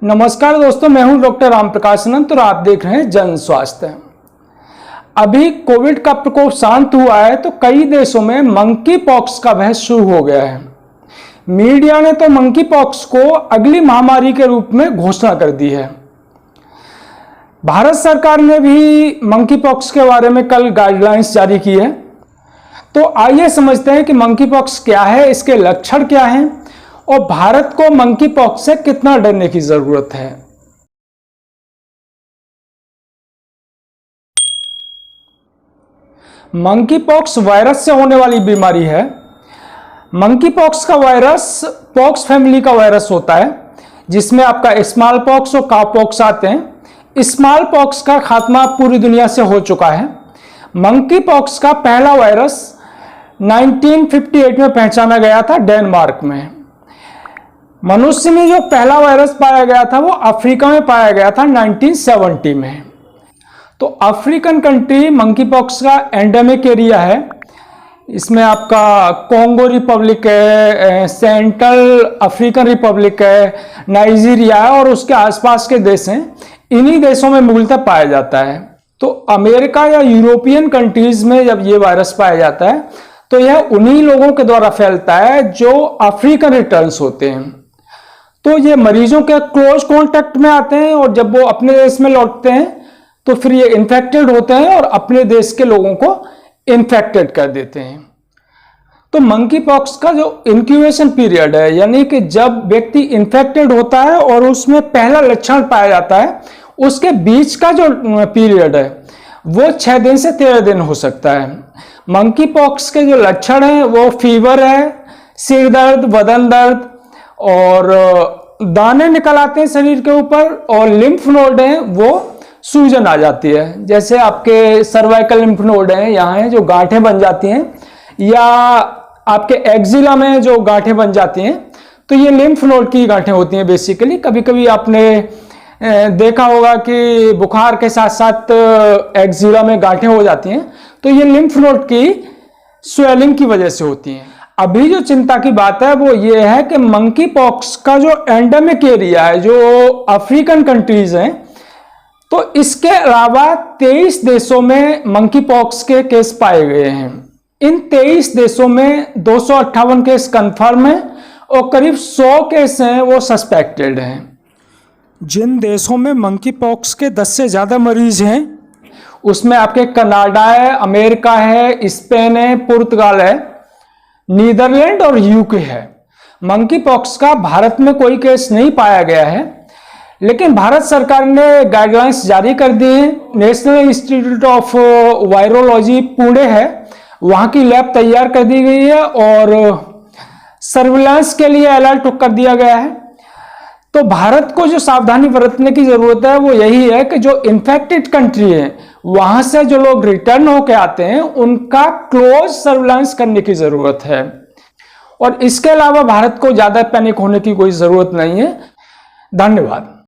नमस्कार दोस्तों, मैं हूं डॉक्टर राम प्रकाश अनंत और आप देख रहे हैं जन स्वास्थ्य। अभी कोविड का प्रकोप शांत हुआ है तो कई देशों में मंकी पॉक्स का बहस शुरू हो गया है। मीडिया ने तो मंकी पॉक्स को अगली महामारी के रूप में घोषणा कर दी है। भारत सरकार ने भी मंकी पॉक्स के बारे में कल गाइडलाइंस जारी की है। तो आइए समझते हैं कि मंकी पॉक्स क्या है, इसके लक्षण क्या हैं और भारत को मंकी पॉक्स से कितना डरने की जरूरत है। मंकी पॉक्स वायरस से होने वाली बीमारी है। मंकी पॉक्स का वायरस पॉक्स फैमिली का वायरस होता है, जिसमें आपका स्मॉल पॉक्स और काउ पॉक्स आते हैं। स्मॉल पॉक्स का खात्मा पूरी दुनिया से हो चुका है। मंकी पॉक्स का पहला वायरस 1958 में पहचाना गया था डेनमार्क में। मनुष्य में जो पहला वायरस पाया गया था वो अफ्रीका में पाया गया था 1970 में। तो अफ्रीकन कंट्री मंकी पॉक्स का एंडेमिक एरिया है। इसमें आपका कॉन्गो रिपब्लिक है, सेंट्रल अफ्रीकन रिपब्लिक है, नाइजीरिया है और उसके आसपास के देश हैं। इन्हीं देशों में मूलतः पाया जाता है। तो अमेरिका या यूरोपियन कंट्रीज में जब ये वायरस पाया जाता है तो यह उन्हीं लोगों के द्वारा फैलता है जो अफ्रीकन रिटर्न्स होते हैं। तो ये मरीजों के क्लोज कांटेक्ट में आते हैं और जब वो अपने देश में लौटते हैं तो फिर ये इन्फेक्टेड होते हैं और अपने देश के लोगों को इन्फेक्टेड कर देते हैं। तो मंकी पॉक्स का जो इंक्यूबेशन पीरियड है, यानी कि जब व्यक्ति इन्फेक्टेड होता है और उसमें पहला लक्षण पाया जाता है, उसके बीच का जो पीरियड है वो 6 दिन से 13 दिन हो सकता है। मंकी पॉक्स के जो लक्षण हैं वो फीवर है, सिर दर्द, बदन दर्द और दाने निकल आते हैं शरीर के ऊपर और लिम्फ नोड हैं वो सूजन आ जाती है। जैसे आपके सर्वाइकल लिम्फ नोड हैं, यहाँ हैं जो गांठें बन जाती हैं, या आपके एक्जिला में जो गांठें बन जाती हैं, तो ये लिम्फ नोड की गांठें होती हैं बेसिकली। कभी कभी आपने देखा होगा कि बुखार के साथ साथ एक्जिला में गांठें हो जाती हैं, तो ये लिम्फ नोड की स्वेलिंग की वजह से होती हैं। अभी जो चिंता की बात है वो ये है कि मंकी पॉक्स का जो एंडेमिक एरिया है, जो अफ्रीकन कंट्रीज हैं, तो इसके अलावा 23 देशों में मंकी पॉक्स के केस पाए गए हैं। इन 23 देशों में 258 केस कंफर्म है और करीब 100 केस हैं वो सस्पेक्टेड हैं। जिन देशों में मंकी पॉक्स के 10 से ज्यादा मरीज हैं उसमें आपके कनाडा है, अमेरिका है, स्पेन है, पुर्तगाल है, नीदरलैंड और यूके है। मंकी पॉक्स का भारत में कोई केस नहीं पाया गया है, लेकिन भारत सरकार ने गाइडलाइंस जारी कर दी है। National institute of virology Pune है, वहां की लैब तैयार कर दी गई है और सर्विलांस के लिए अलर्ट कर दिया गया है। तो भारत को जो सावधानी बरतने की जरूरत है वो यही है कि जो इन्फेक्टेड कंट्री है वहां से जो लोग रिटर्न होकर आते हैं उनका क्लोज सर्विलांस करने की जरूरत है। और इसके अलावा भारत को ज्यादा पैनिक होने की कोई जरूरत नहीं है। धन्यवाद।